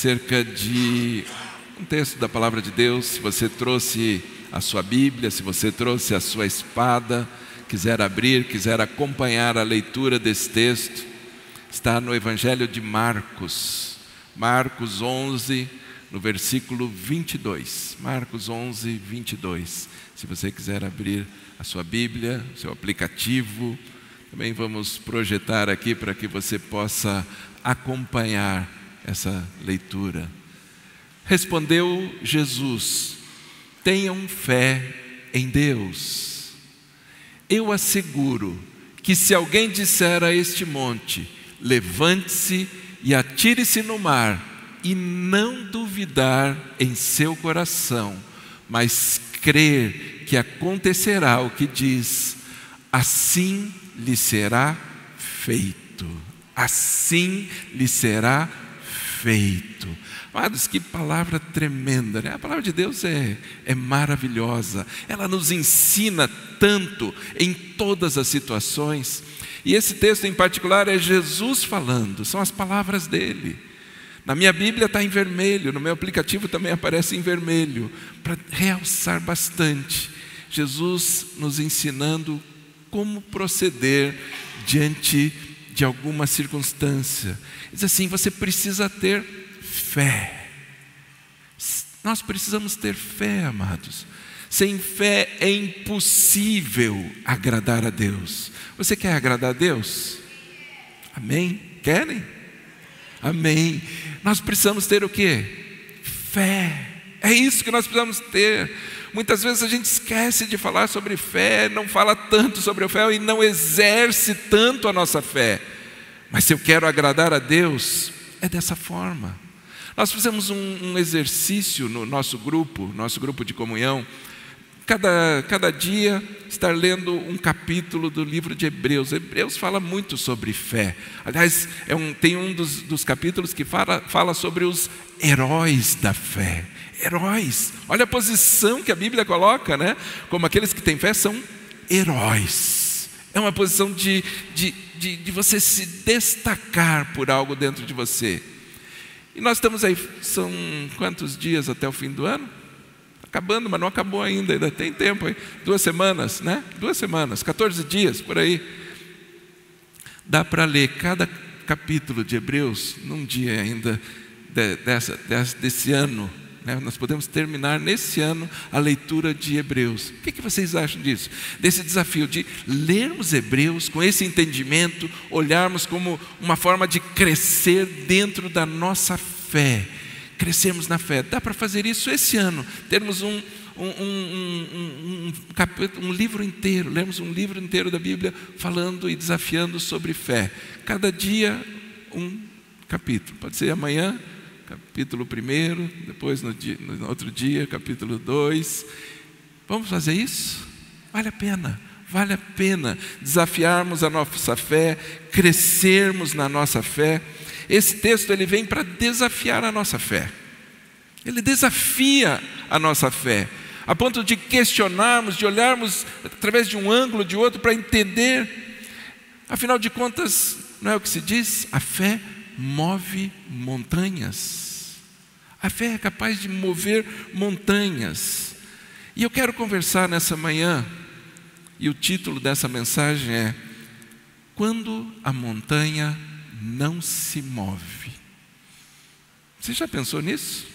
acerca de um texto da Palavra de Deus. Se você trouxe a sua Bíblia, se você trouxe a sua espada, quiser abrir, quiser acompanhar a leitura desse texto, está no Evangelho de Marcos, Marcos 11, no versículo 22. Marcos 11, 22. Se você quiser abrir a sua Bíblia, seu aplicativo, também vamos projetar aqui para que você possa acompanhar essa leitura. Respondeu Jesus: tenham fé em Deus. Eu asseguro que se alguém disser a este monte, levante-se e atire-se no mar, e não duvidar em seu coração, mas crer que acontecerá o que diz, assim lhe será feito. Assim lhe será feito. Amados, que palavra tremenda, né? A palavra de Deus é maravilhosa. Ela nos ensina tanto em todas as situações. E esse texto em particular é Jesus falando, são as palavras dele. Na minha Bíblia está em vermelho, no meu aplicativo também aparece em vermelho, para realçar bastante. Jesus nos ensinando como proceder diante de alguma circunstância. Diz assim: você precisa ter fé. Nós precisamos ter fé, amados. Sem fé é impossível agradar a Deus. Você quer agradar a Deus? Amém? Querem? Amém. Nós precisamos ter o quê? Fé. É isso que nós precisamos ter. Muitas vezes a gente esquece de falar sobre fé, não fala tanto sobre a fé e não exerce tanto a nossa fé. Mas se eu quero agradar a Deus, é dessa forma. Nós fizemos um exercício no nosso grupo de comunhão. Cada dia estar lendo um capítulo do livro de Hebreus. Hebreus fala muito sobre fé. Aliás, tem um dos capítulos que fala sobre os heróis da fé. Heróis. Olha a posição que a Bíblia coloca, né? Como aqueles que têm fé são heróis. É uma posição de você se destacar por algo dentro de você. E nós estamos aí, são quantos dias até o fim do ano? Acabando, mas não acabou ainda tem tempo aí. 2 semanas, né? 2 semanas, 14 dias, por aí. Dá para ler cada capítulo de Hebreus num dia ainda desse ano, né? Nós podemos terminar nesse ano a leitura de Hebreus. O que vocês acham disso? Desse desafio de lermos Hebreus com esse entendimento, olharmos como uma forma de crescer dentro da nossa fé. Crescermos na fé. Dá para fazer isso esse ano. Termos um livro inteiro, lermos um livro inteiro da Bíblia falando e desafiando sobre fé. Cada dia um capítulo. Pode ser amanhã, capítulo 1, depois no outro dia, capítulo 2. Vamos fazer isso? Vale a pena. Vale a pena desafiarmos a nossa fé, crescermos na nossa fé. Esse texto ele vem para desafiar a nossa fé. Ele desafia a nossa fé, a ponto de questionarmos, de olharmos através de um ângulo, de outro, para entender. Afinal de contas, não é o que se diz? A fé move montanhas. A fé é capaz de mover montanhas. E eu quero conversar nessa manhã, e o título dessa mensagem é: quando a montanha não se move. Você já pensou nisso?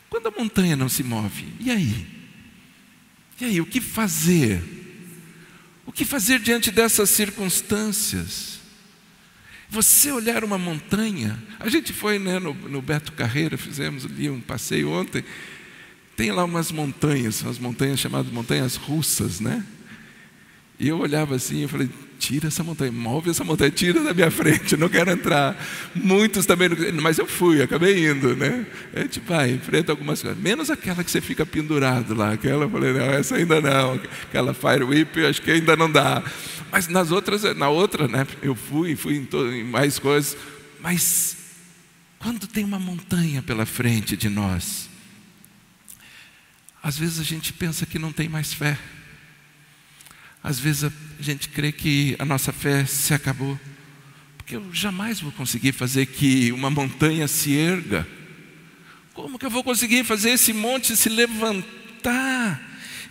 Quando a montanha não se move, e aí? E aí, o que fazer? O que fazer diante dessas circunstâncias? Você olhar uma montanha, a gente foi, né, no Beto Carreira, fizemos ali um passeio ontem, tem lá umas montanhas chamadas montanhas russas, né? E eu olhava assim, eu falei: tira essa montanha, move essa montanha, tira da minha frente, eu não quero entrar. Muitos também, mas eu acabei indo, né? A gente vai, enfrenta algumas coisas, menos aquela que você fica pendurado lá, aquela eu falei: não, essa ainda não, aquela Fire Whip, acho que ainda não dá. Mas na outra, né, eu fui em mais coisas. Mas quando tem uma montanha pela frente de nós, às vezes a gente pensa que não tem mais fé. Às vezes a gente crê que a nossa fé se acabou, porque eu jamais vou conseguir fazer que uma montanha se erga. Como que eu vou conseguir fazer esse monte se levantar?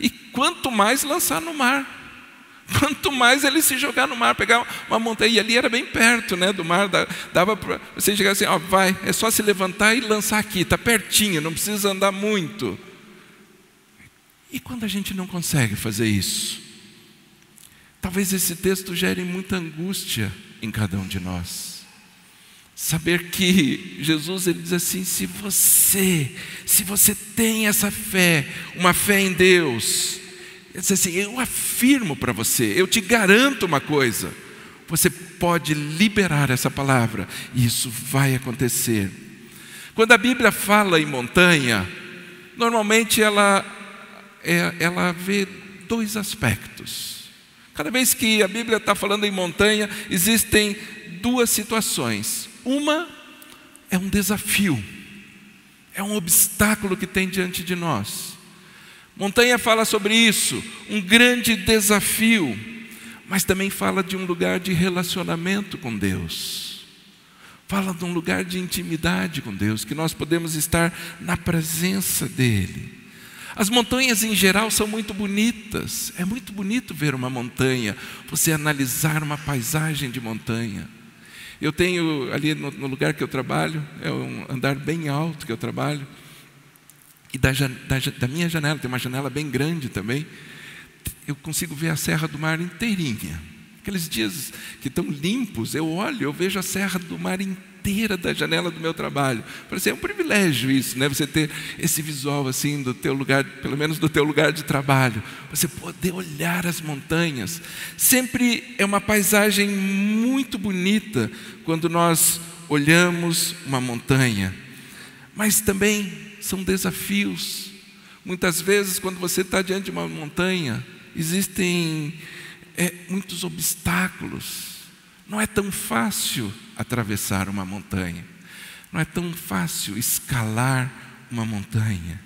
E quanto mais lançar no mar. Quanto mais ele se jogar no mar, pegar uma montanha, e ali era bem perto, né, do mar, dava para você chegar assim, ó, vai, é só se levantar e lançar aqui, está pertinho, não precisa andar muito. E quando a gente não consegue fazer isso? Talvez esse texto gere muita angústia em cada um de nós. Saber que Jesus, ele diz assim, se você tem essa fé, uma fé em Deus, ele diz assim, eu afirmo para você, eu te garanto uma coisa, você pode liberar essa palavra, e isso vai acontecer. Quando a Bíblia fala em montanha, normalmente ela vê dois aspectos. Cada vez que a Bíblia está falando em montanha, existem duas situações. Uma é um desafio, é um obstáculo que tem diante de nós. Montanha fala sobre isso, um grande desafio, mas também fala de um lugar de relacionamento com Deus. Fala de um lugar de intimidade com Deus, que nós podemos estar na presença dEle. As montanhas em geral são muito bonitas, é muito bonito ver uma montanha, você analisar uma paisagem de montanha. Eu tenho ali no lugar que eu trabalho, é um andar bem alto que eu trabalho, e da minha janela, tem uma janela bem grande também, eu consigo ver a Serra do Mar inteirinha. Aqueles dias que estão limpos, eu olho, eu vejo a Serra do Mar inteira da janela do meu trabalho. Parece, é um privilégio isso, né? Você ter esse visual assim do teu lugar, pelo menos do teu lugar de trabalho. Você poder olhar as montanhas. Sempre é uma paisagem muito bonita quando nós olhamos uma montanha. Mas também são desafios. Muitas vezes, quando você está diante de uma montanha, existem muitos obstáculos. Não é tão fácil atravessar uma montanha. Não é tão fácil escalar uma montanha.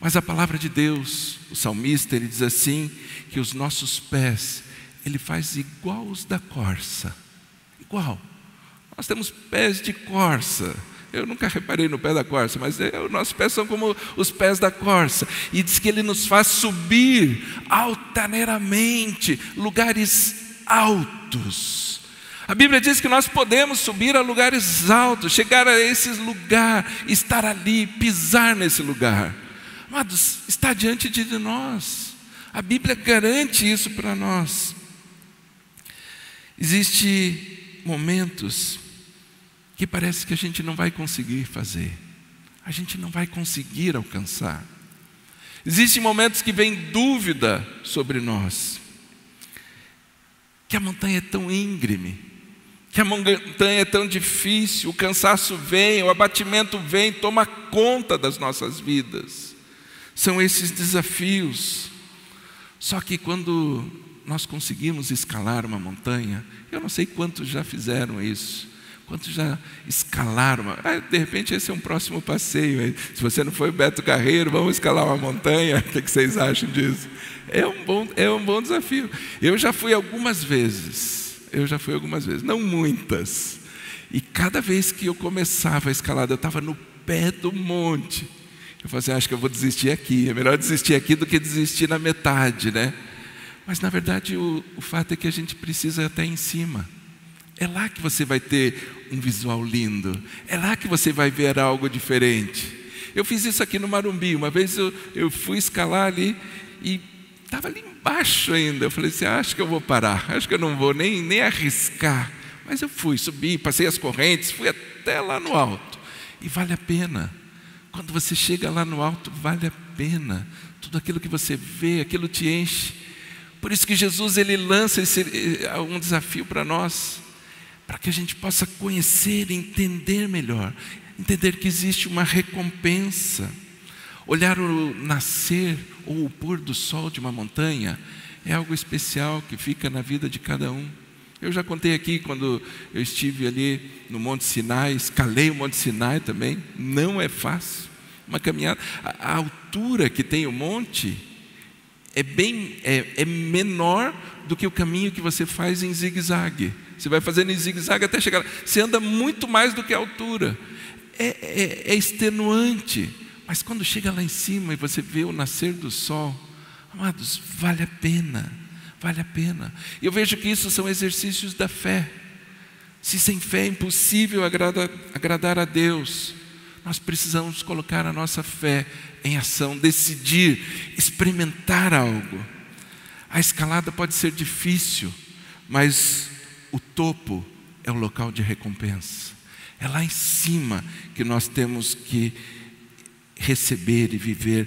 Mas a palavra de Deus, o salmista, ele diz assim, que os nossos pés, ele faz igual os da corça. Igual. Nós temos pés de corça. Eu nunca reparei no pé da corça, mas os nossos pés são como os pés da corça. E diz que Ele nos faz subir altaneiramente, lugares altos. A Bíblia diz que nós podemos subir a lugares altos, chegar a esses lugares, estar ali, pisar nesse lugar. Amados, está diante de nós. A Bíblia garante isso para nós. Existem momentos que parece que a gente não vai conseguir fazer, a gente não vai conseguir alcançar. Existem momentos que vem dúvida sobre nós, que a montanha é tão íngreme, que a montanha é tão difícil, o cansaço vem, o abatimento vem, toma conta das nossas vidas. São esses desafios. Só que quando nós conseguimos escalar uma montanha, eu não sei quantos já fizeram isso, quantos já escalaram? De repente esse é um próximo passeio. Se você não foi Beto Carreiro, vamos escalar uma montanha. O que vocês acham disso? É um bom desafio. Eu já fui algumas vezes, não muitas. E cada vez que eu começava a escalada, eu estava no pé do monte. Eu falei assim, acho que eu vou desistir aqui. É melhor desistir aqui do que desistir na metade, né? Mas na verdade o fato é que a gente precisa ir até em cima. É lá que você vai ter um visual lindo. É lá que você vai ver algo diferente. Eu fiz isso aqui no Marumbi. Uma vez eu fui escalar ali e estava ali embaixo ainda. Eu falei assim, acho que eu vou parar. Acho que eu não vou nem arriscar. Mas eu fui, subi, passei as correntes, fui até lá no alto. E vale a pena. Quando você chega lá no alto, vale a pena. Tudo aquilo que você vê, aquilo te enche. Por isso que Jesus, ele lança um desafio para nós, para que a gente possa conhecer e entender melhor, entender que existe uma recompensa. Olhar o nascer ou o pôr do sol de uma montanha é algo especial que fica na vida de cada um. Eu já contei aqui quando eu estive ali no Monte Sinai, escalei o Monte Sinai também, não é fácil, uma caminhada. A altura que tem o monte é menor do que o caminho que você faz em zigue-zague. Você vai fazendo em zigue-zague até chegar lá. Você anda muito mais do que a altura. É extenuante. Mas quando chega lá em cima e você vê o nascer do sol, amados, vale a pena. Vale a pena. Eu vejo que isso são exercícios da fé. Se sem fé é impossível agradar a Deus, nós precisamos colocar a nossa fé em ação, decidir, experimentar algo. A escalada pode ser difícil, mas o topo é o local de recompensa. É lá em cima que nós temos que receber e viver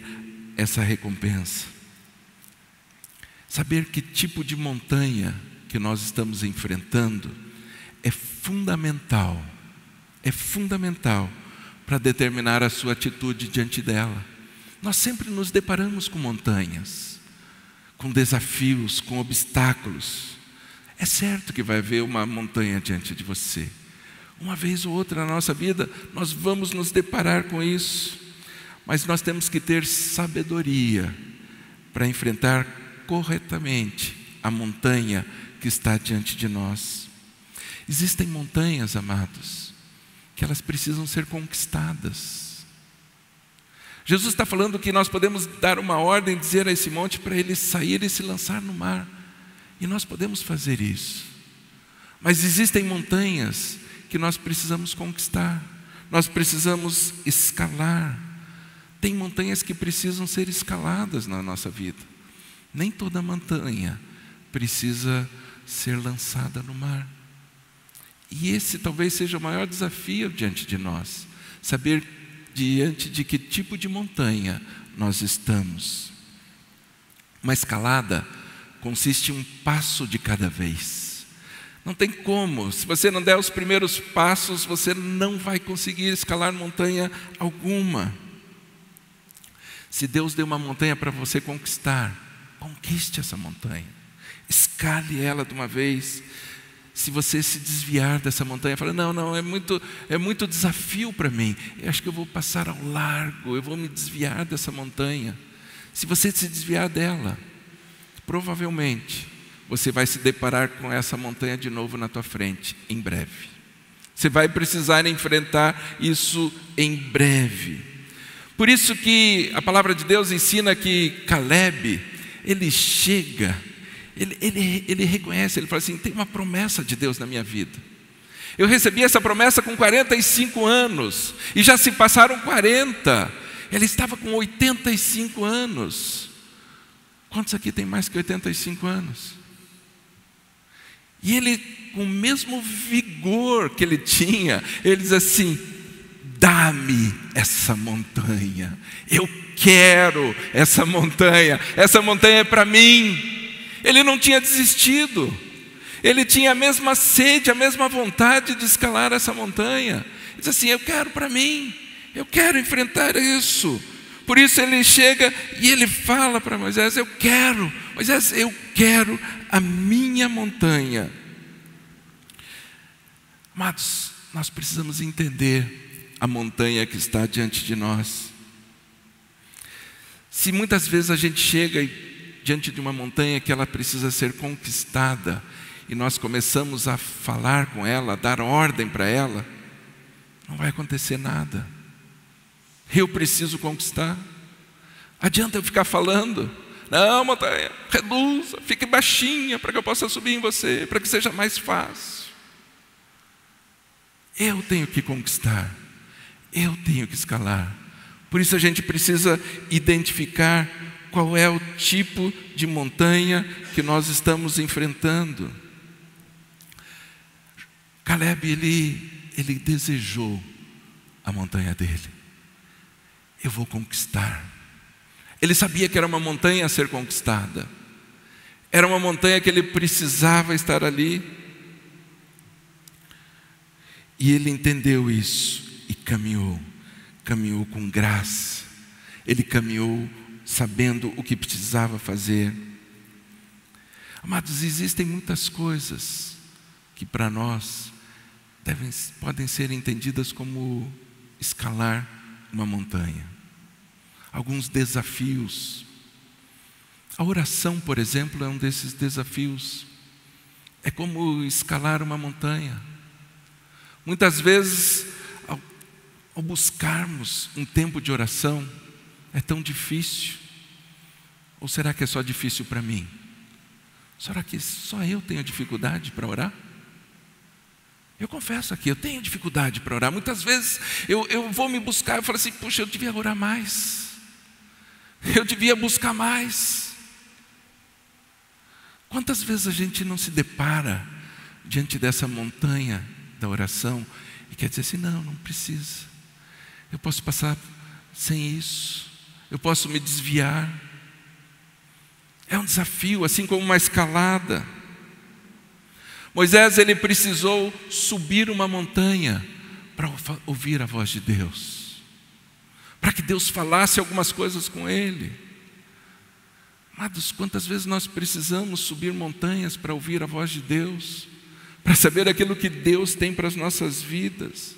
essa recompensa. Saber que tipo de montanha que nós estamos enfrentando é fundamental para determinar a sua atitude diante dela. Nós sempre nos deparamos com montanhas, com desafios, com obstáculos. É certo que vai haver uma montanha diante de você. Uma vez ou outra na nossa vida, nós vamos nos deparar com isso. Mas nós temos que ter sabedoria para enfrentar corretamente a montanha que está diante de nós. Existem montanhas, amados, que elas precisam ser conquistadas. Jesus está falando que nós podemos dar uma ordem, dizer a esse monte para ele sair e se lançar no mar. E nós podemos fazer isso. Mas existem montanhas que nós precisamos conquistar. Nós precisamos escalar. Tem montanhas que precisam ser escaladas na nossa vida. Nem toda montanha precisa ser lançada no mar. E esse talvez seja o maior desafio diante de nós. Saber diante de que tipo de montanha nós estamos. Uma escalada consiste em um passo de cada vez. Não tem como. Se você não der os primeiros passos, você não vai conseguir escalar montanha alguma. Se Deus deu uma montanha para você conquistar, conquiste essa montanha. Escale ela de uma vez. Se você se desviar dessa montanha, fala, não, é muito desafio para mim. Eu acho que eu vou passar ao largo, eu vou me desviar dessa montanha. Se você se desviar dela, provavelmente você vai se deparar com essa montanha de novo na tua frente, em breve. Você vai precisar enfrentar isso em breve. Por isso que a palavra de Deus ensina que Caleb, ele chega, ele reconhece, ele fala assim, tem uma promessa de Deus na minha vida. Eu recebi essa promessa com 45 anos, e já se passaram 40, ele estava com 85 anos. Quantos aqui tem mais que 85 anos? E ele, com o mesmo vigor que ele tinha, ele diz assim, dá-me essa montanha, eu quero essa montanha é para mim. Ele não tinha desistido, ele tinha a mesma sede, a mesma vontade de escalar essa montanha. Ele diz assim, eu quero para mim, eu quero enfrentar isso. Por isso ele chega e ele fala para Moisés, Moisés, eu quero a minha montanha. Amados, nós precisamos entender a montanha que está diante de nós. Se muitas vezes a gente chega diante de uma montanha que ela precisa ser conquistada, e nós começamos a falar com ela, a dar ordem para ela, não vai acontecer nada. Eu preciso conquistar. Adianta eu ficar falando, não, montanha, reduza, fique baixinha para que eu possa subir em você, para que seja mais fácil. Eu tenho que conquistar, eu tenho que escalar. Por isso a gente precisa identificar qual é o tipo de montanha que nós estamos enfrentando. Caleb, ele desejou a montanha dele. Eu vou conquistar. Ele sabia que era uma montanha a ser conquistada. Era uma montanha que ele precisava estar ali. E ele entendeu isso e caminhou com graça. Ele caminhou sabendo o que precisava fazer. Amados, existem muitas coisas que para nós podem ser entendidas como escalar uma montanha. Alguns desafios A oração, por exemplo, é um desses desafios. É como escalar uma montanha. Muitas vezes, ao buscarmos um tempo de oração, é tão difícil. Ou será que é só difícil para mim? Será que só eu tenho dificuldade para orar? Eu confesso aqui, eu tenho dificuldade para orar. Muitas vezes eu vou me buscar, eu falo assim, puxa, eu devia orar mais. Eu devia buscar mais. Quantas vezes a gente não se depara diante dessa montanha da oração e quer dizer assim, não precisa. Eu posso passar sem isso. Eu posso me desviar. É um desafio, assim como uma escalada. Moisés, ele precisou subir uma montanha para ouvir a voz de Deus, para que Deus falasse algumas coisas com ele. Amados, quantas vezes nós precisamos subir montanhas para ouvir a voz de Deus, para saber aquilo que Deus tem para as nossas vidas.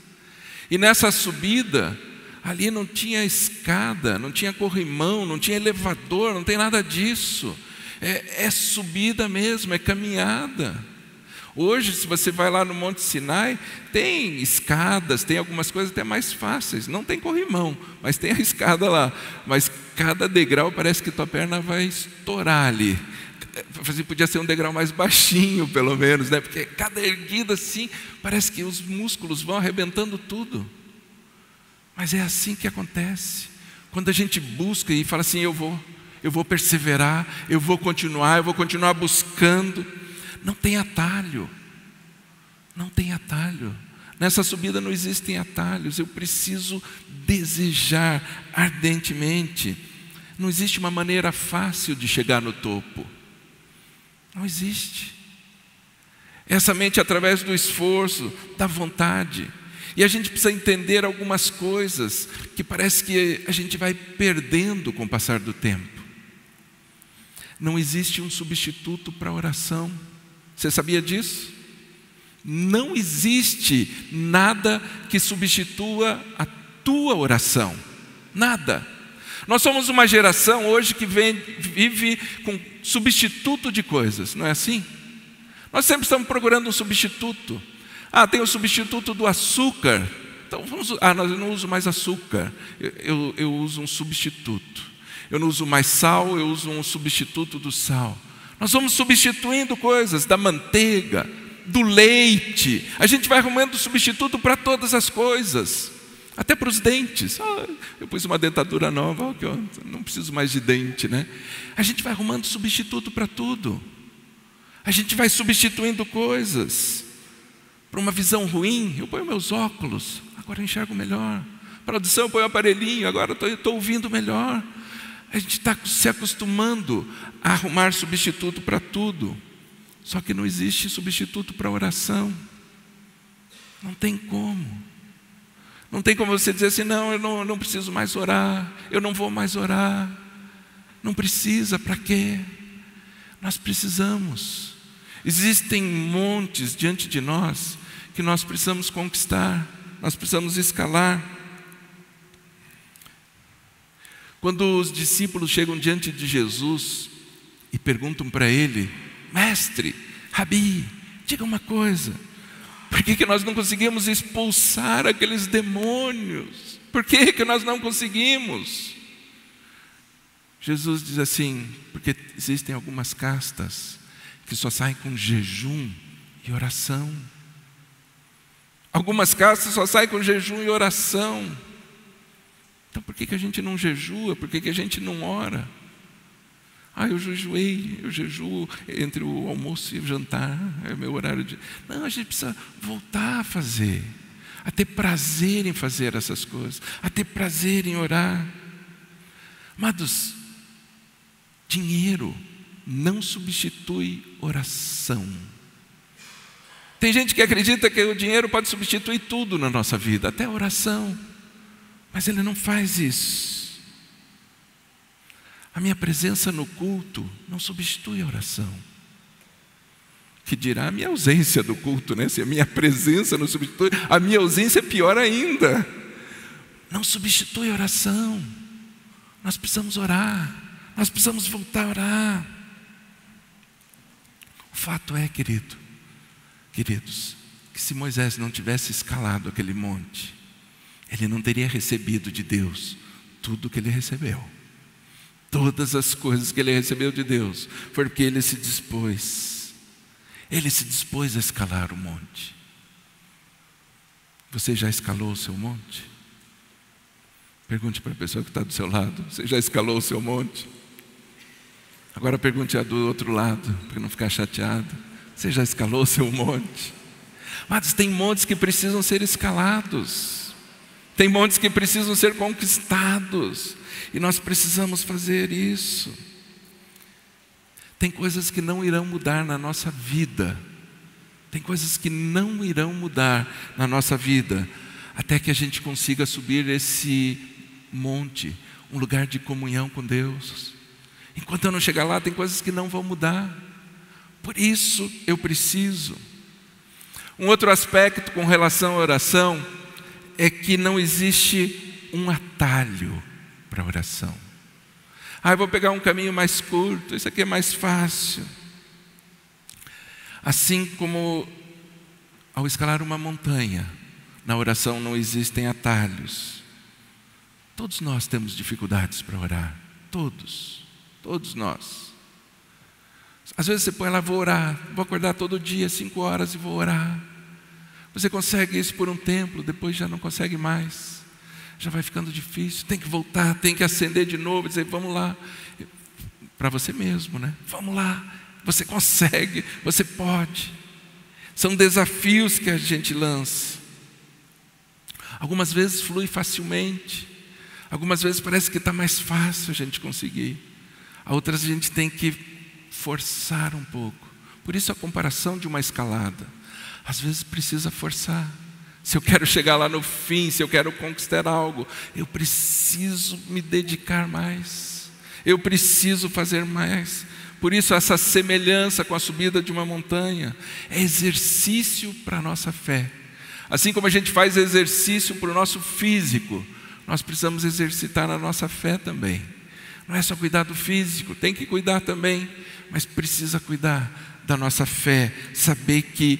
E nessa subida, ali não tinha escada, não tinha corrimão, não tinha elevador, não tem nada disso. É subida mesmo, é caminhada. Hoje, se você vai lá no Monte Sinai, tem escadas, tem algumas coisas até mais fáceis. Não tem corrimão, mas tem a escada lá. Mas cada degrau parece que tua perna vai estourar ali. Podia ser um degrau mais baixinho, pelo menos, né? Porque cada erguida assim, parece que os músculos vão arrebentando tudo. Mas é assim que acontece. Quando a gente busca e fala assim, eu vou perseverar, eu vou continuar buscando. Não tem atalho. Não tem atalho. Nessa subida não existem atalhos. Eu preciso desejar ardentemente. Não existe uma maneira fácil de chegar no topo. Não existe. É somente através do esforço, da vontade. E a gente precisa entender algumas coisas que parece que a gente vai perdendo com o passar do tempo. Não existe um substituto para a oração. Você sabia disso? Não existe nada que substitua a tua oração. Nada. Nós somos uma geração hoje que vive com substituto de coisas, não é assim? Nós sempre estamos procurando um substituto. Tem o substituto do açúcar. Então eu não uso mais açúcar. Eu uso um substituto. Eu não uso mais sal, eu uso um substituto do sal. Nós vamos substituindo coisas, da manteiga, do leite. A gente vai arrumando substituto para todas as coisas. Até para os dentes. Eu pus uma dentadura nova, que eu não preciso mais de dente, né? A gente vai arrumando substituto para tudo. A gente vai substituindo coisas. Para uma visão ruim, eu ponho meus óculos, agora eu enxergo melhor. Para audição, eu ponho o aparelhinho, agora eu estou ouvindo melhor. A gente está se acostumando a arrumar substituto para tudo. Só que não existe substituto para a oração. Não tem como. Não tem como você dizer assim, não, eu não preciso mais orar, eu não vou mais orar. Não precisa, para quê? Nós precisamos. Existem montes diante de nós que nós precisamos conquistar, nós precisamos escalar. Quando os discípulos chegam diante de Jesus e perguntam para ele, mestre, Rabi, diga uma coisa, por que nós não conseguimos expulsar aqueles demônios? Por que nós não conseguimos? Jesus diz assim, porque existem algumas castas que só saem com jejum e oração. Algumas castas só saem com jejum e oração. Então por que a gente não jejua? Por que a gente não ora? Eu jejuo entre o almoço e o jantar, é o meu horário de... Não, a gente precisa voltar a fazer, a ter prazer em fazer essas coisas, a ter prazer em orar. Amados, dinheiro não substitui oração. Tem gente que acredita que o dinheiro pode substituir tudo na nossa vida, até a oração. Mas ele não faz isso. A minha presença no culto não substitui a oração. Que dirá a minha ausência do culto, né? Se a minha presença não substitui, a minha ausência é pior ainda. Não substitui a oração. Nós precisamos orar. Nós precisamos voltar a orar. O fato é, queridos, que se Moisés não tivesse escalado aquele monte, ele não teria recebido de Deus tudo o que ele recebeu. Todas as coisas que ele recebeu de Deus foi porque ele se dispôs. Ele se dispôs a escalar o monte. Você já escalou o seu monte? Pergunte para a pessoa que está do seu lado: você já escalou o seu monte? Agora pergunte a do outro lado, para não ficar chateado: você já escalou o seu monte? Mas tem montes que precisam ser escalados. Tem montes que precisam ser conquistados. E nós precisamos fazer isso. Tem coisas que não irão mudar na nossa vida. Tem coisas que não irão mudar na nossa vida até que a gente consiga subir esse monte, um lugar de comunhão com Deus. Enquanto eu não chegar lá, tem coisas que não vão mudar. Por isso eu preciso. Um outro aspecto com relação à oração é que não existe um atalho para a oração. Eu vou pegar um caminho mais curto, isso aqui é mais fácil. Assim como ao escalar uma montanha, na oração não existem atalhos. Todos nós temos dificuldades para orar. Todos nós. Às vezes você põe lá: vou orar, vou acordar todo dia 5 horas e vou orar. Você consegue isso por um tempo, depois já não consegue mais. Já vai ficando difícil, tem que voltar, tem que acender de novo, dizer: vamos lá. Para você mesmo, né? Vamos lá, você consegue, você pode. São desafios que a gente lança. Algumas vezes flui facilmente, algumas vezes parece que está mais fácil a gente conseguir. Outras a gente tem que forçar um pouco. Por isso a comparação de uma escalada. Às vezes precisa forçar. Se eu quero chegar lá no fim, se eu quero conquistar algo, eu preciso me dedicar mais. Eu preciso fazer mais. Por isso essa semelhança com a subida de uma montanha é exercício para a nossa fé. Assim como a gente faz exercício para o nosso físico, nós precisamos exercitar na nossa fé também. Não é só cuidar do físico, tem que cuidar também, mas precisa cuidar da nossa fé, saber que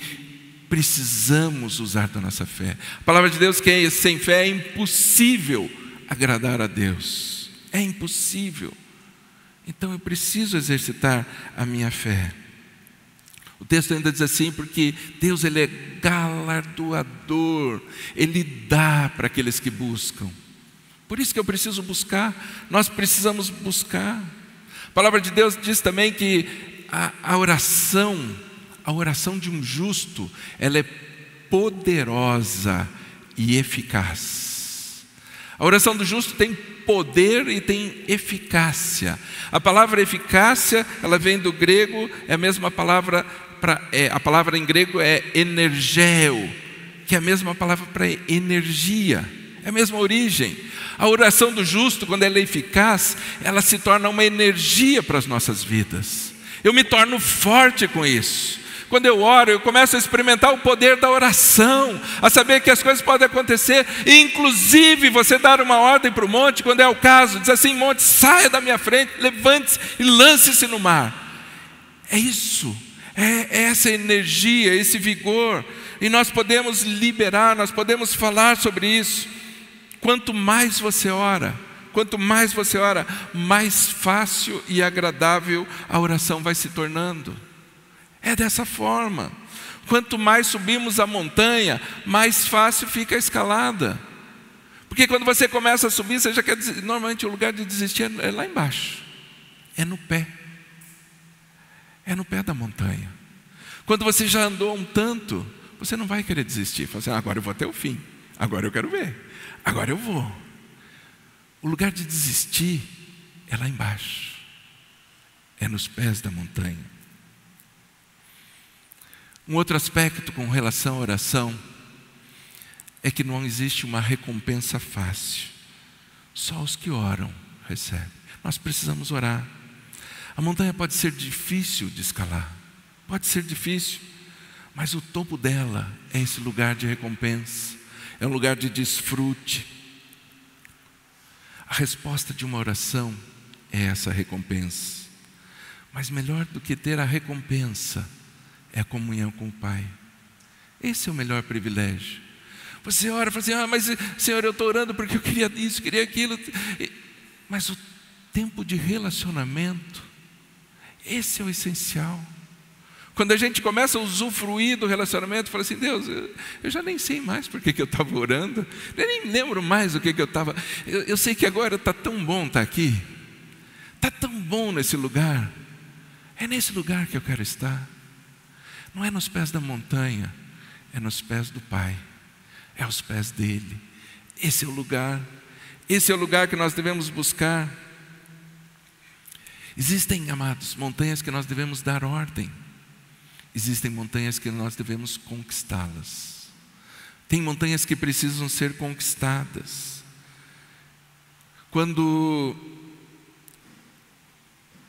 precisamos usar da nossa fé. A palavra de Deus que sem fé é impossível agradar a Deus. É impossível. Então eu preciso exercitar a minha fé. O texto ainda diz assim: porque Deus, Ele é galardoador, Ele dá para aqueles que buscam. Por isso que eu preciso buscar, nós precisamos buscar. A palavra de Deus diz também que a oração de um justo, ela é poderosa e eficaz. A oração do justo tem poder e tem eficácia. A palavra eficácia, ela vem do grego, é a mesma palavra, a palavra em grego é energeo, que é a mesma palavra para energia, é a mesma origem. A oração do justo, quando ela é eficaz, ela se torna uma energia para as nossas vidas. Eu me torno forte com isso. Quando eu oro, eu começo a experimentar o poder da oração, a saber que as coisas podem acontecer, e inclusive você dar uma ordem para o monte, quando é o caso, diz assim: monte, saia da minha frente, levante-se e lance-se no mar. É isso, é essa energia, esse vigor, e nós podemos liberar, nós podemos falar sobre isso. Quanto mais você ora, mais fácil e agradável a oração vai se tornando. É dessa forma. Quanto mais subimos a montanha, mais fácil fica a escalada. Porque quando você começa a subir, você já quer dizer, normalmente o lugar de desistir é lá embaixo. É no pé. É no pé da montanha. Quando você já andou um tanto, você não vai querer desistir. Fala assim: agora eu vou até o fim. Agora eu quero ver. Agora eu vou. O lugar de desistir é lá embaixo. É nos pés da montanha. Um outro aspecto com relação à oração é que não existe uma recompensa fácil. Só os que oram recebem. Nós precisamos orar. A montanha pode ser difícil de escalar. Pode ser difícil. Mas o topo dela é esse lugar de recompensa. É um lugar de desfrute. A resposta de uma oração é essa recompensa. Mas melhor do que ter a recompensa é a comunhão com o Pai. Esse é o melhor privilégio. Você ora e fala assim: mas Senhor, eu estou orando porque eu queria isso, queria aquilo. Mas o tempo de relacionamento, esse é o essencial. Quando a gente começa a usufruir do relacionamento, fala assim: Deus, eu já nem sei mais por que eu estava orando, eu nem lembro mais o que eu estava. Eu sei que agora está tão bom estar aqui, está tão bom nesse lugar. É nesse lugar que eu quero estar. Não é nos pés da montanha, é nos pés do Pai, é aos pés dele. Esse é o lugar que nós devemos buscar. Existem, amados, montanhas que nós devemos dar ordem. Existem montanhas que nós devemos conquistá-las. Tem montanhas que precisam ser conquistadas. Quando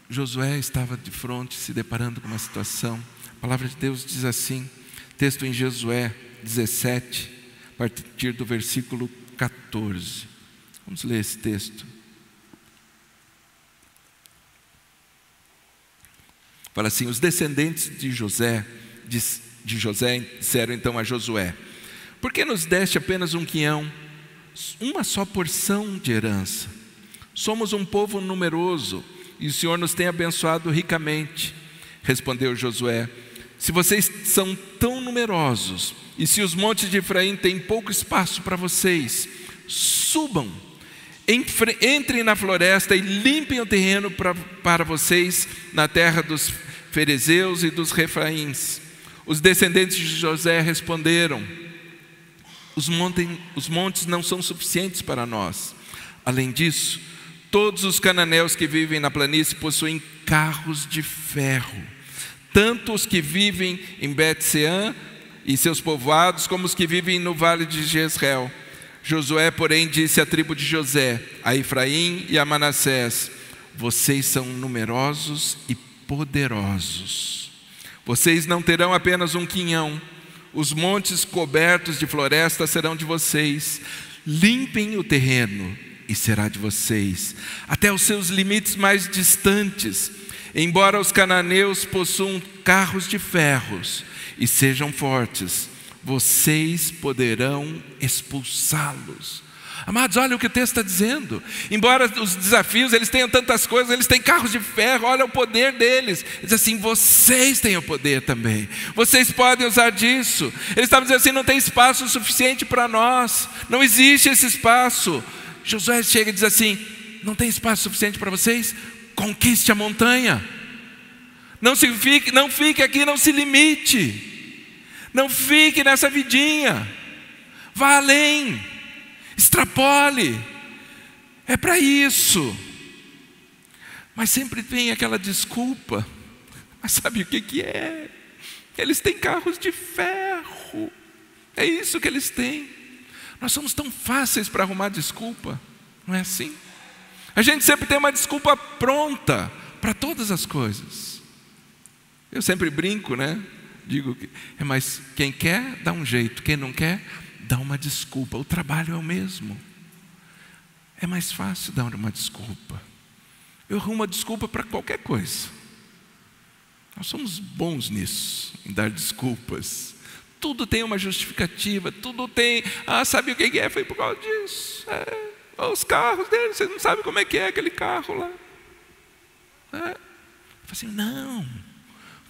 Josué estava de frente, se deparando com uma situação, a palavra de Deus diz assim, texto em Josué 17, a partir do versículo 14. Vamos ler esse texto. Fala assim: os descendentes de José disseram então a Josué: por que nos deste apenas um quinhão, uma só porção de herança? Somos um povo numeroso e o Senhor nos tem abençoado ricamente. Respondeu Josué: se vocês são tão numerosos e se os montes de Efraim têm pouco espaço para vocês, subam, entrem na floresta e limpem o terreno para vocês na terra dos ferezeus e dos refraíns. Os descendentes de José responderam: os montes não são suficientes para nós. Além disso, todos os cananeus que vivem na planície possuem carros de ferro, tanto os que vivem em Bet-sean e seus povoados, como os que vivem no vale de Jezreel. Josué, porém, disse à tribo de José, a Efraim e a Manassés: vocês são numerosos e poderosos. Vocês não terão apenas um quinhão. Os montes cobertos de floresta serão de vocês. Limpem o terreno e será de vocês, até os seus limites mais distantes. Embora os cananeus possuam carros de ferros e sejam fortes, vocês poderão expulsá-los. Amados, olha o que o texto está dizendo. Embora os desafios, eles tenham tantas coisas, eles têm carros de ferro, olha o poder deles. Ele diz assim: vocês têm o poder também, vocês podem usar disso. Eles estavam dizendo assim: não tem espaço suficiente para nós, não existe esse espaço. Josué chega e diz assim: não tem espaço suficiente para vocês? Conquiste a montanha. Não fique aqui, não se limite. Não fique nessa vidinha. Vá além. Extrapole. É para isso. Mas sempre vem aquela desculpa. Mas sabe o que é? Eles têm carros de ferro. É isso que eles têm. Nós somos tão fáceis para arrumar desculpa. Não é assim? A gente sempre tem uma desculpa pronta para todas as coisas. Eu sempre brinco, né? Digo que mas quem quer dá um jeito, quem não quer dá uma desculpa. O trabalho é o mesmo. É mais fácil dar uma desculpa. Eu arrumo uma desculpa para qualquer coisa. Nós somos bons nisso, em dar desculpas. Tudo tem uma justificativa, tudo tem. Sabe o que é? Foi por causa disso. Os carros dele, você não sabe como é que é aquele carro lá. Eu falei assim: não,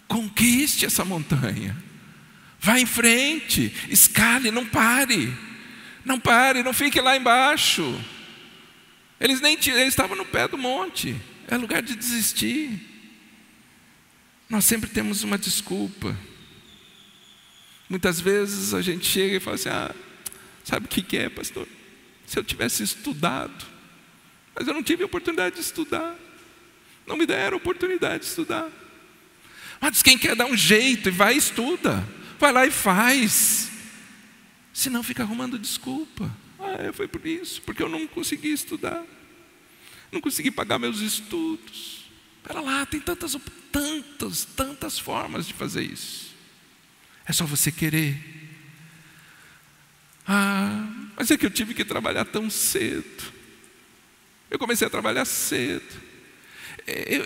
conquiste essa montanha. Vá em frente, escale, não pare. Não pare, não fique lá embaixo. Eles estavam no pé do monte. É lugar de desistir. Nós sempre temos uma desculpa. Muitas vezes a gente chega e fala assim: sabe o que é, pastor? Se eu tivesse estudado, mas eu não tive a oportunidade de estudar. Não me deram a oportunidade de estudar. Mas quem quer dar um jeito e vai e estuda. Vai lá e faz. Senão fica arrumando desculpa. Foi por isso, porque eu não consegui estudar. Não consegui pagar meus estudos. Espera lá, tem tantas formas de fazer isso. É só você querer. Mas é que eu tive que trabalhar tão cedo. Eu comecei a trabalhar cedo.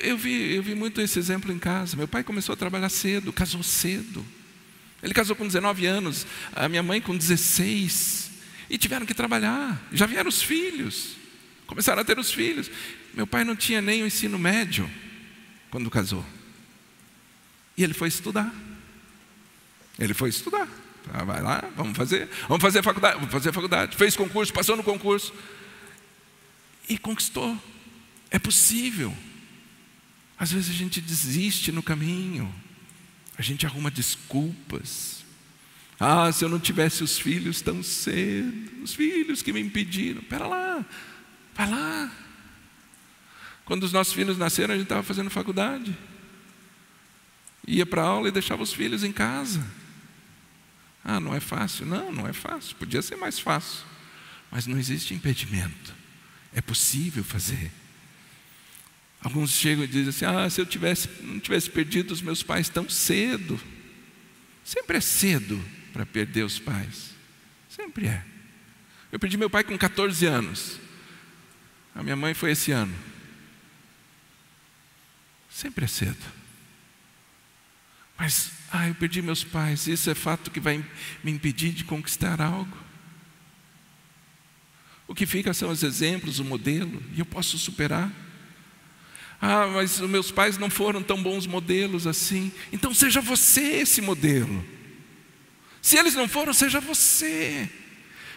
Eu vi muito esse exemplo em casa. Meu pai começou a trabalhar cedo, casou cedo. Ele casou com 19 anos, a minha mãe com 16. E tiveram que trabalhar. Já vieram os filhos. Começaram a ter os filhos. Meu pai não tinha nem o ensino médio quando casou. E ele foi estudar. Vai lá, vamos fazer faculdade. Fez concurso, passou no concurso. E conquistou. É possível. Às vezes a gente desiste no caminho. A gente arruma desculpas. Se eu não tivesse os filhos tão cedo. Os filhos que me impediram. Pera lá, vai lá. Quando os nossos filhos nasceram, a gente estava fazendo faculdade. Ia para a aula e deixava os filhos em casa. Não é fácil. Não é fácil. Podia ser mais fácil. Mas não existe impedimento. É possível fazer. Alguns chegam e dizem assim: se eu não tivesse perdido os meus pais tão cedo. Sempre é cedo para perder os pais. Sempre é. Eu perdi meu pai com 14 anos. A minha mãe foi esse ano. Sempre é cedo. Mas, eu perdi meus pais. Isso é fato que vai me impedir de conquistar algo. O que fica são os exemplos, o modelo. E eu posso superar. Mas os meus pais não foram tão bons modelos assim. Então seja você esse modelo. Se eles não foram, seja você.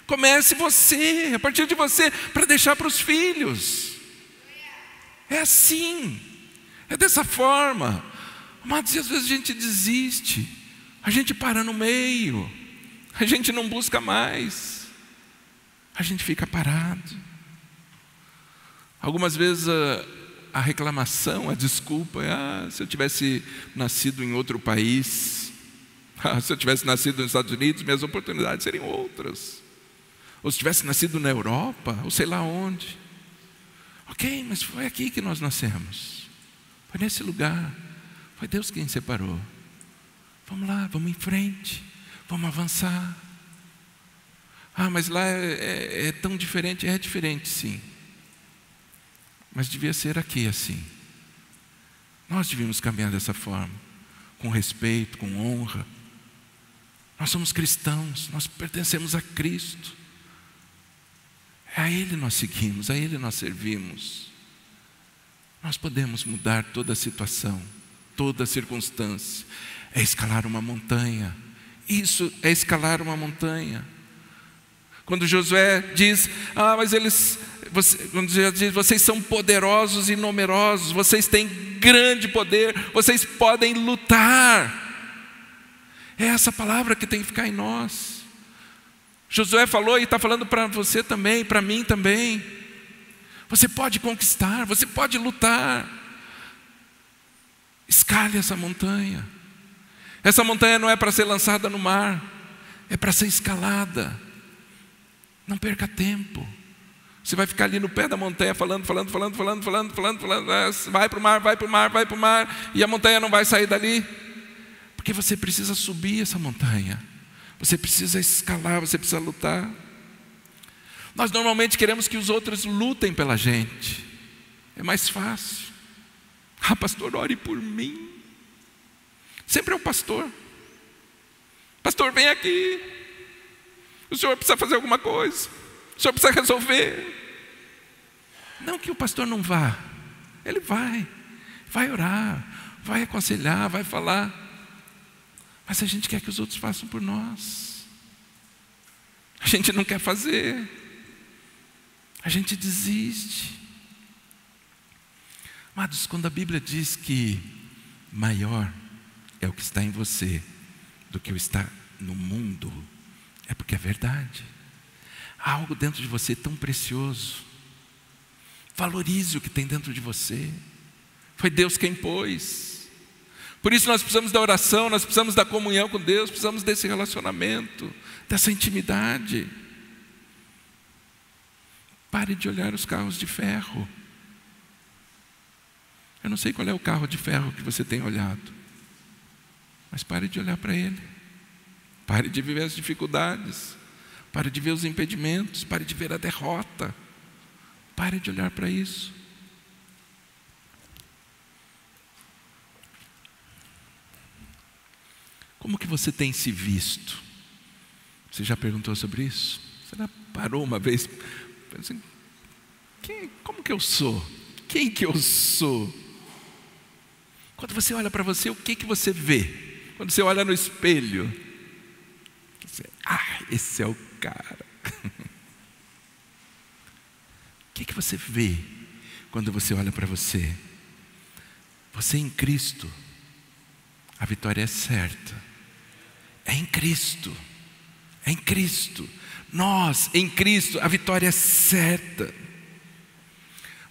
Comece você, a partir de você, para deixar para os filhos. É assim. É dessa forma. Mas às vezes a gente desiste. A gente para no meio. A gente não busca mais. A gente fica parado. Algumas vezes a reclamação, a desculpa é: se eu tivesse nascido em outro país, se eu tivesse nascido nos Estados Unidos, minhas oportunidades seriam outras. Ou se tivesse nascido na Europa, ou sei lá onde. Ok, mas foi aqui que nós nascemos. Foi nesse lugar. Foi Deus quem separou. Vamos lá, vamos em frente. Vamos avançar. Mas lá é tão diferente. É diferente, sim. Mas devia ser aqui assim. Nós devíamos caminhar dessa forma, com respeito, com honra. Nós somos cristãos, nós pertencemos a Cristo. A Ele nós seguimos, a Ele nós servimos. Nós podemos mudar toda a situação, toda a circunstância. É escalar uma montanha. Isso é escalar uma montanha. Quando Josué diz: mas quando Deus diz: vocês são poderosos e numerosos, vocês têm grande poder, vocês podem lutar. É essa palavra que tem que ficar em nós. Josué falou e está falando para você também, para mim também. Você pode conquistar, você pode lutar. Escale essa montanha. Essa montanha não é para ser lançada no mar, é para ser escalada. Não perca tempo. Você vai ficar ali no pé da montanha falando. Vai para o mar. E a montanha não vai sair dali. Porque você precisa subir essa montanha. Você precisa escalar, você precisa lutar. Nós normalmente queremos que os outros lutem pela gente. É mais fácil. Pastor, ore por mim. Sempre é o pastor. Pastor, vem aqui. O senhor precisa fazer alguma coisa. O senhor precisa resolver. Não que o pastor não vá. Ele vai orar, vai aconselhar, vai falar. Mas a gente quer que os outros façam por nós. A gente não quer fazer. A gente desiste. Amados, quando a Bíblia diz que maior é o que está em você do que o que está no mundo, é porque é verdade. Há algo dentro de você tão precioso. Valorize o que tem dentro de você. Foi Deus quem pôs. Por isso nós precisamos da oração, nós precisamos da comunhão com Deus, precisamos desse relacionamento, dessa intimidade. Pare de olhar os carros de ferro. Eu não sei qual é o carro de ferro que você tem olhado, mas pare de olhar para ele. Pare de viver as dificuldades. Pare de ver os impedimentos. Pare de ver a derrota. Pare de olhar para isso. Como que você tem se visto? Você já perguntou sobre isso? Você já parou uma vez? Assim, como que eu sou? Quem que eu sou? Quando você olha para você, o que você vê? Quando você olha no espelho, você, esse é o cara. O que você vê quando você olha para você? Você em Cristo, a vitória é certa. É em Cristo. É em Cristo. Nós, em Cristo, a vitória é certa.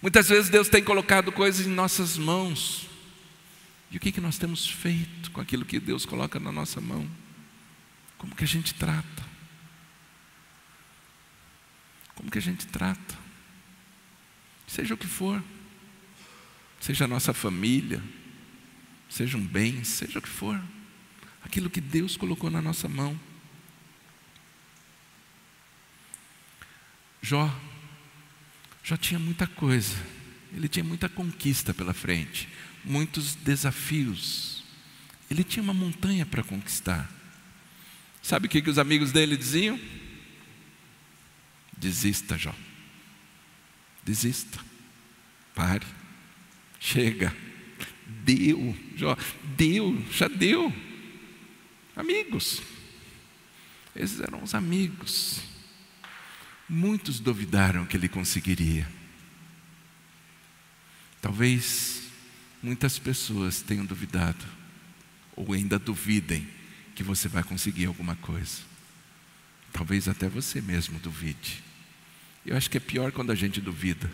Muitas vezes Deus tem colocado coisas em nossas mãos. E o que nós temos feito com aquilo que Deus coloca na nossa mão? Como que a gente trata? Como que a gente trata? Seja o que for. Seja a nossa família, seja um bem, seja o que for. Aquilo que Deus colocou na nossa mão. Jó tinha muita coisa. Ele tinha muita conquista pela frente. Muitos desafios. Ele tinha uma montanha para conquistar. Sabe o que os amigos dele diziam? Desista, Jó. Desista. Pare. Chega. Deu, Jó. Deu, já deu. Amigos. Esses eram os amigos. Muitos duvidaram que ele conseguiria. Talvez muitas pessoas tenham duvidado, ou ainda duvidem que você vai conseguir alguma coisa. Talvez até você mesmo duvide. Eu acho que é pior quando a gente duvida.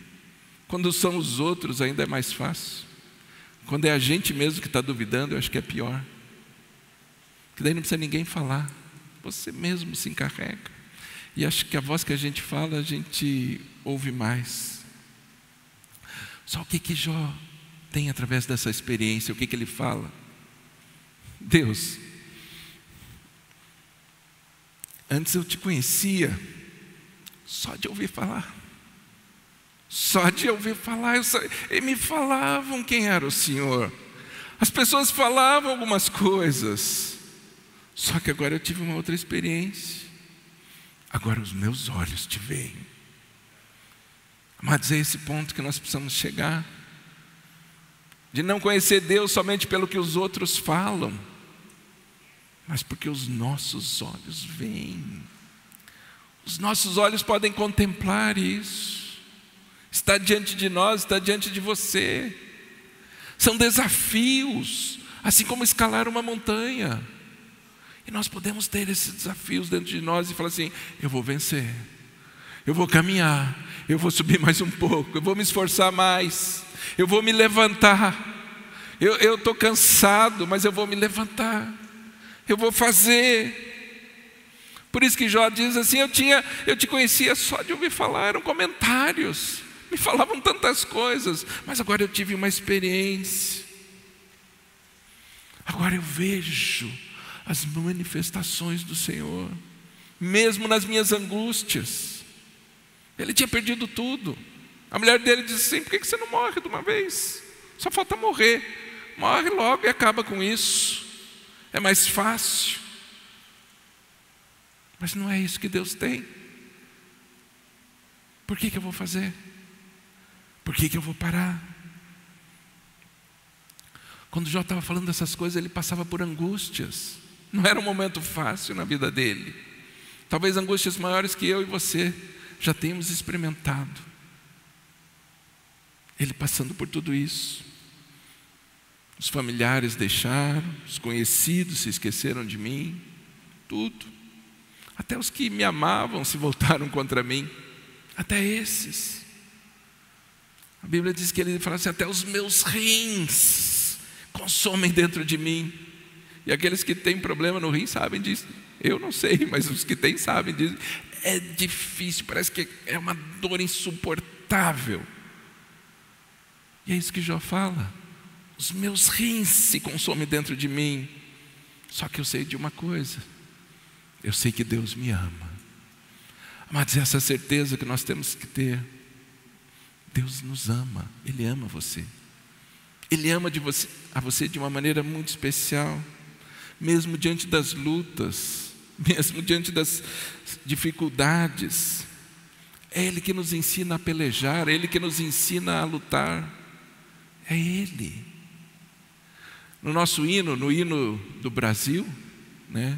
Quando são os outros ainda é mais fácil. Quando é a gente mesmo que está duvidando, eu acho que é pior. Porque daí não precisa ninguém falar. Você mesmo se encarrega. E acho que a voz que a gente fala, a gente ouve mais. Só o que Jó tem através dessa experiência? O que ele fala? Deus, antes eu te conhecia só de ouvir falar. Só de ouvir falar, e me falavam quem era o Senhor. As pessoas falavam algumas coisas. Só que agora eu tive uma outra experiência. Agora os meus olhos te veem. Mas é esse ponto que nós precisamos chegar. De não conhecer Deus somente pelo que os outros falam, mas porque os nossos olhos veem. Os nossos olhos podem contemplar isso. Está diante de nós, está diante de você. São desafios, assim como escalar uma montanha. E nós podemos ter esses desafios dentro de nós e falar assim: eu vou vencer, eu vou caminhar, eu vou subir mais um pouco, eu vou me esforçar mais, eu vou me levantar. Eu estou cansado, mas eu vou me levantar, eu vou fazer. Por isso que Jó diz assim: eu te conhecia só de ouvir falar, eram comentários, me falavam tantas coisas, mas agora eu tive uma experiência. Agora eu vejo as manifestações do Senhor, mesmo nas minhas angústias. Ele tinha perdido tudo. A mulher dele disse assim: por que você não morre de uma vez? Só falta morrer. Morre logo e acaba com isso. É mais fácil. Mas não é isso que Deus tem. Por que eu vou fazer? Por que eu vou parar? Quando Jó estava falando dessas coisas, ele passava por angústias. Não era um momento fácil na vida dele. Talvez angústias maiores que eu e você já tenhamos experimentado. Ele passando por tudo isso. Os familiares deixaram, os conhecidos se esqueceram de mim, tudo. Até os que me amavam se voltaram contra mim. Até esses. A Bíblia diz que ele fala assim: até os meus rins consomem dentro de mim. E aqueles que têm problema no rim sabem disso. Eu não sei, mas os que têm sabem disso. É difícil, parece que é uma dor insuportável. E é isso que Jó fala: os meus rins se consomem dentro de mim. Só que eu sei de uma coisa: eu sei que Deus me ama. Mas essa certeza que nós temos que ter: Deus nos ama, Ele ama você. Ele ama a você de uma maneira muito especial. mesmo diante das lutas, mesmo diante das dificuldades. É Ele que nos ensina a pelejar, é Ele que nos ensina a lutar. É Ele. No nosso hino, no hino do Brasil, né,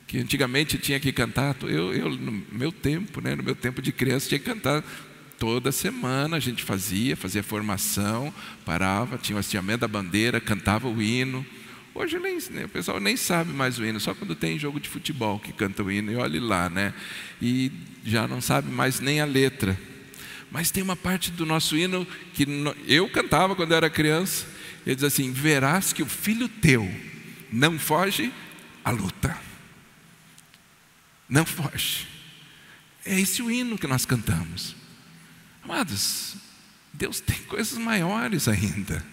que antigamente tinha que cantar, eu no meu tempo, né, no meu tempo de criança, tinha que cantar toda semana. A gente fazia formação, parava, tinha o hasteamento da bandeira, cantava o hino. Hoje o pessoal nem sabe mais o hino, só quando tem jogo de futebol que canta o hino, e olhe lá, né? E já não sabe mais nem a letra. Mas tem uma parte do nosso hino que eu cantava quando eu era criança. Ele diz assim: verás que o filho teu não foge à luta. Não foge. É esse o hino que nós cantamos. Amados, Deus tem coisas maiores ainda.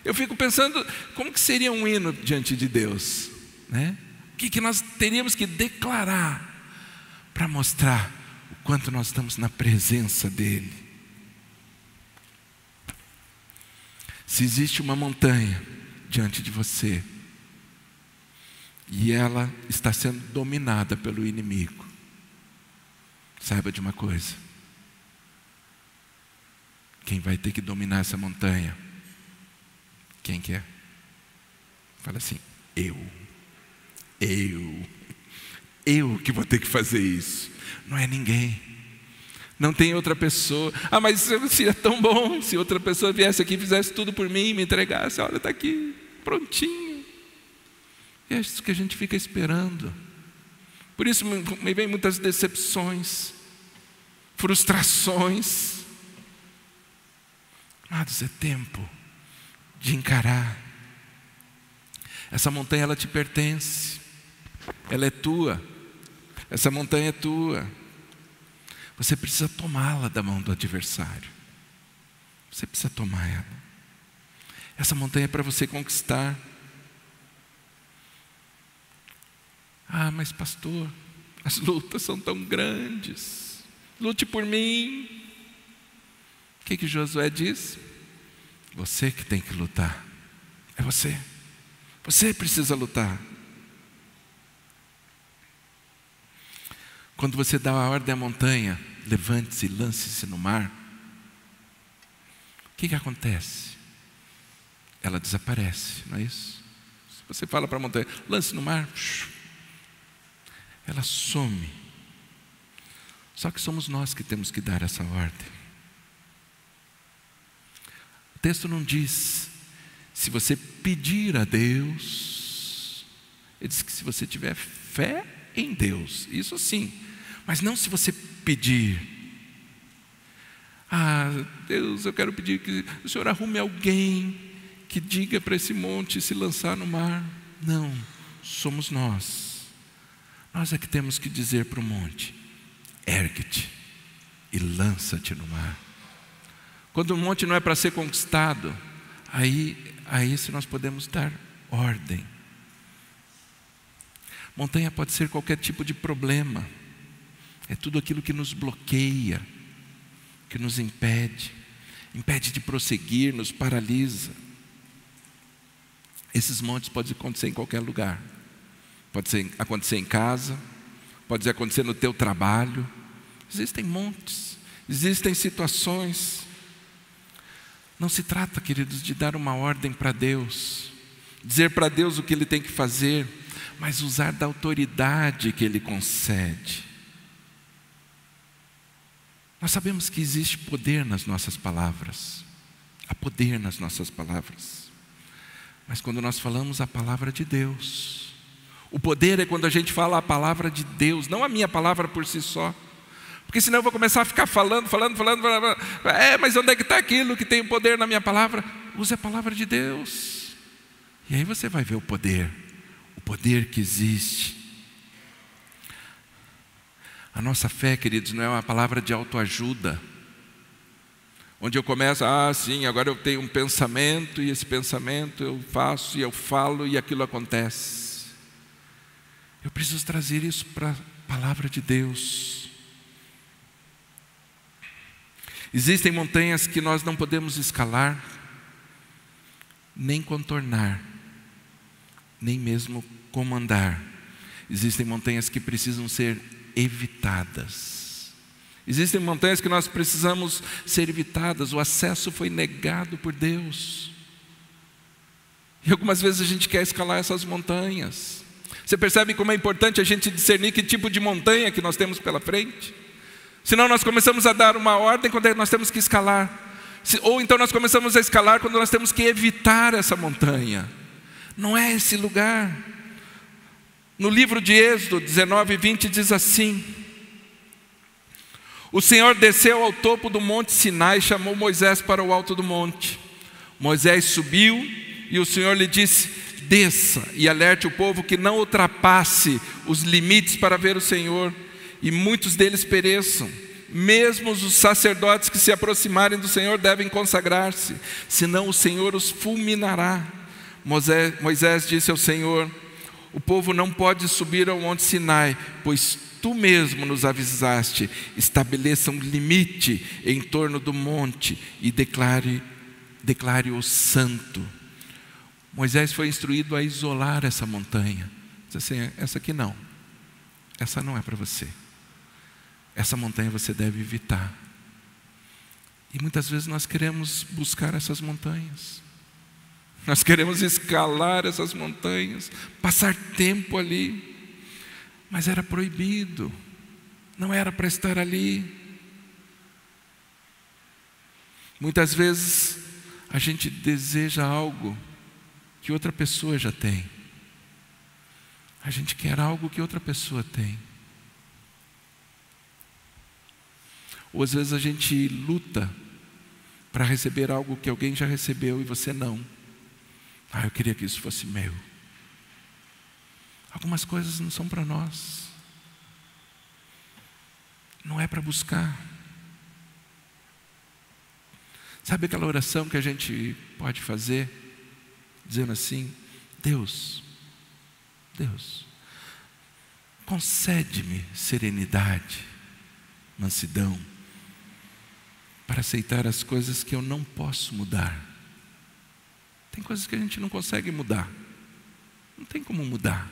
Eu fico pensando, como que seria um hino diante de Deus, né? O que nós teríamos que declarar para mostrar o quanto nós estamos na presença dEle? Se existe uma montanha diante de você e ela está sendo dominada pelo inimigo, saiba de uma coisa: quem vai ter que dominar essa montanha? Quem que é? Fala assim: eu que vou ter que fazer isso. Não é ninguém. Não tem outra pessoa. Ah, mas seria tão bom se outra pessoa viesse aqui e fizesse tudo por mim, me entregasse. Olha, está aqui, prontinho. E é isso que a gente fica esperando. Por isso me vem muitas decepções, frustrações. Amados, é tempo de encarar. Essa montanha, ela te pertence. Ela é tua. Essa montanha é tua. Você precisa tomá-la da mão do adversário. Você precisa tomar ela. Essa montanha é para você conquistar. Ah, mas pastor, as lutas são tão grandes. Lute por mim. O que Josué diz? Você que tem que lutar. É você. Você precisa lutar. Quando você dá a ordem à montanha, levante-se e lance-se no mar, o que acontece? Ela desaparece, não é isso? Se você fala para a montanha, lance no mar, ela some. Só que somos nós que temos que dar essa ordem. O texto não diz, se você pedir a Deus, ele diz que se você tiver fé em Deus, isso sim, mas não se você pedir. Ah, Deus, eu quero pedir que o Senhor arrume alguém que diga para esse monte se lançar no mar. Não, somos nós. Nós é que temos que dizer para o monte: ergue-te e lança-te no mar. Quando o monte não é para ser conquistado, aí se nós podemos dar ordem. Montanha pode ser qualquer tipo de problema. É tudo aquilo que nos bloqueia, que nos impede de prosseguir, nos paralisa. Esses montes podem acontecer em qualquer lugar. Pode acontecer em casa, pode acontecer no teu trabalho. Existem montes, existem situações. Não se trata, queridos, de dar uma ordem para Deus, dizer para Deus o que Ele tem que fazer, mas usar da autoridade que Ele concede. Nós sabemos que existe poder nas nossas palavras. Há poder nas nossas palavras. Mas quando nós falamos a palavra de Deus, o poder é quando a gente fala a palavra de Deus, não a minha palavra por si só. Porque senão eu vou começar a ficar falando. Mas onde é que está aquilo que tem o poder na minha palavra? Use a palavra de Deus. E aí você vai ver o poder que existe. A nossa fé, queridos, não é uma palavra de autoajuda, onde eu começo, sim, agora eu tenho um pensamento, e esse pensamento eu faço, e eu falo, e aquilo acontece. Eu preciso trazer isso para a palavra de Deus. Existem montanhas que nós não podemos escalar, nem contornar, nem mesmo como andar. Existem montanhas que precisam ser evitadas. Existem montanhas que nós precisamos ser evitadas. O acesso foi negado por Deus. E algumas vezes a gente quer escalar essas montanhas. Você percebe como é importante a gente discernir que tipo de montanha que nós temos pela frente? Senão nós começamos a dar uma ordem quando nós temos que escalar. Ou então nós começamos a escalar quando nós temos que evitar essa montanha. Não é esse lugar. No livro de Êxodo 19:20 diz assim: o Senhor desceu ao topo do monte Sinai e chamou Moisés para o alto do monte. Moisés subiu e o Senhor lhe disse: desça e alerte o povo que não ultrapasse os limites para ver o Senhor, e muitos deles pereçam. Mesmo os sacerdotes que se aproximarem do Senhor devem consagrar-se, senão o Senhor os fulminará. Moisés disse ao Senhor: o povo não pode subir ao monte Sinai, pois tu mesmo nos avisaste. Estabeleça um limite em torno do monte e declare-o santo. Moisés foi instruído a isolar essa montanha. Diz assim: essa aqui não, essa não é para você. Essa montanha você deve evitar. E muitas vezes nós queremos buscar essas montanhas. Nós queremos escalar essas montanhas, passar tempo ali. Mas era proibido. Não era para estar ali. Muitas vezes a gente deseja algo que outra pessoa já tem. A gente quer algo que outra pessoa tem. Ou às vezes a gente luta para receber algo que alguém já recebeu e você não. Eu queria que isso fosse meu. Algumas coisas não são para nós. Não é para buscar. Sabe aquela oração que a gente pode fazer? Dizendo assim: Deus, concede-me serenidade, mansidão, para aceitar as coisas que eu não posso mudar. Tem coisas que a gente não consegue mudar. Não tem como mudar.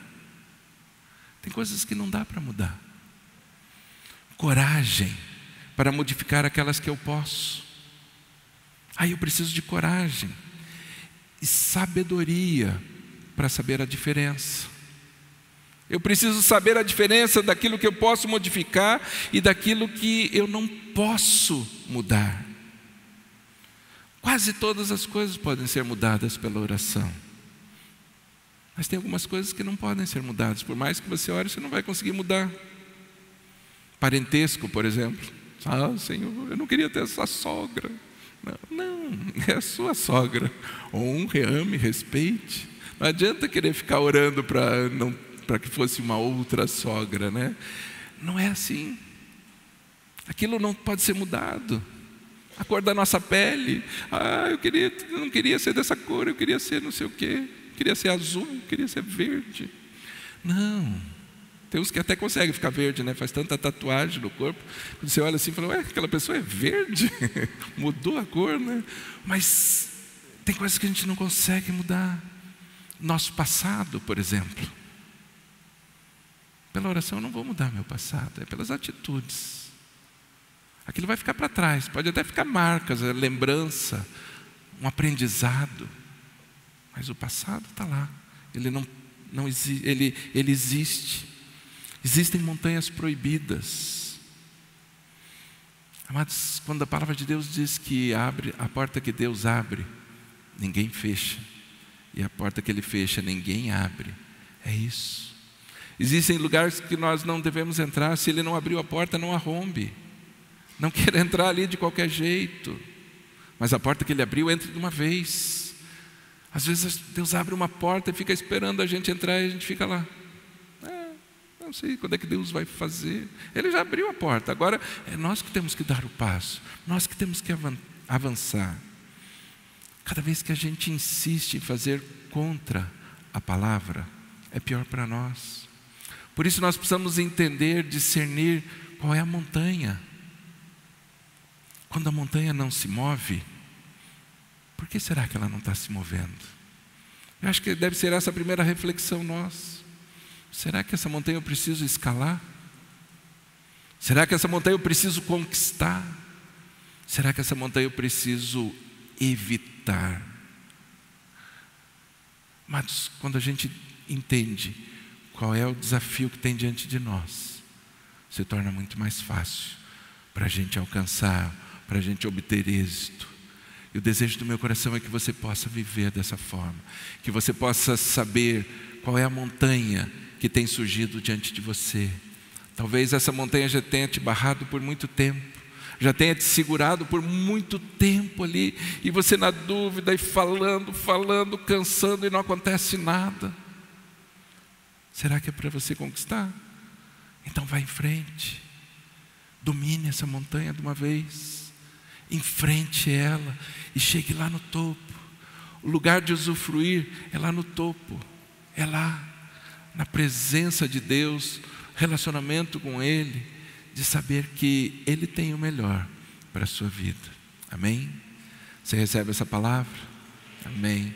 Tem coisas que não dá para mudar. Coragem para modificar aquelas que eu posso. Aí eu preciso de coragem e sabedoria para saber a diferença. Eu preciso saber a diferença daquilo que eu posso modificar e daquilo que eu não posso mudar. Quase todas as coisas podem ser mudadas pela oração. Mas tem algumas coisas que não podem ser mudadas. Por mais que você ore, você não vai conseguir mudar. Parentesco, por exemplo. Senhor, eu não queria ter essa sogra. Não, é a sua sogra. Honre, ame, respeite. Não adianta querer ficar orando para que fosse uma outra sogra, né? Não é assim. Aquilo não pode ser mudado. A cor da nossa pele. Eu não queria ser dessa cor, eu queria ser não sei o quê. Queria ser azul, queria ser verde. Não. Tem uns que até conseguem ficar verde, né? Faz tanta tatuagem no corpo. Quando você olha assim e fala: aquela pessoa é verde. Mudou a cor, né? Mas tem coisas que a gente não consegue mudar. Nosso passado, por exemplo. Pela oração eu não vou mudar meu passado, é pelas atitudes. Aquilo vai ficar para trás, pode até ficar marcas, lembrança, um aprendizado. Mas o passado está lá, ele existe. Existem montanhas proibidas. Amados, quando a palavra de Deus diz que abre, a porta que Deus abre, ninguém fecha. E a porta que Ele fecha, ninguém abre. É isso. Existem lugares que nós não devemos entrar. Se Ele não abriu a porta, não arrombe. Não queira entrar ali de qualquer jeito. Mas a porta que Ele abriu, entre de uma vez. Às vezes Deus abre uma porta e fica esperando a gente entrar e a gente fica lá. Não sei quando é que Deus vai fazer. Ele já abriu a porta. Agora é nós que temos que dar o passo. Nós que temos que avançar. Cada vez que a gente insiste em fazer contra a palavra, é pior para nós. Por isso nós precisamos entender, discernir qual é a montanha. Quando a montanha não se move, por que será que ela não está se movendo? Eu acho que deve ser essa a primeira reflexão nossa. Será que essa montanha eu preciso escalar? Será que essa montanha eu preciso conquistar? Será que essa montanha eu preciso evitar? Mas quando a gente entende qual é o desafio que tem diante de nós, se torna muito mais fácil para a gente alcançar, para a gente obter êxito. E o desejo do meu coração é que você possa viver dessa forma, que você possa saber qual é a montanha que tem surgido diante de você. Talvez essa montanha já tenha te barrado por muito tempo, já tenha te segurado por muito tempo ali, e você na dúvida e falando, cansando, e não acontece nada. Será que é para você conquistar? Então vá em frente, domine essa montanha de uma vez, enfrente ela e chegue lá no topo. O lugar de usufruir é lá no topo, é lá, na presença de Deus, relacionamento com Ele, de saber que Ele tem o melhor para a sua vida. Amém? Você recebe essa palavra? Amém.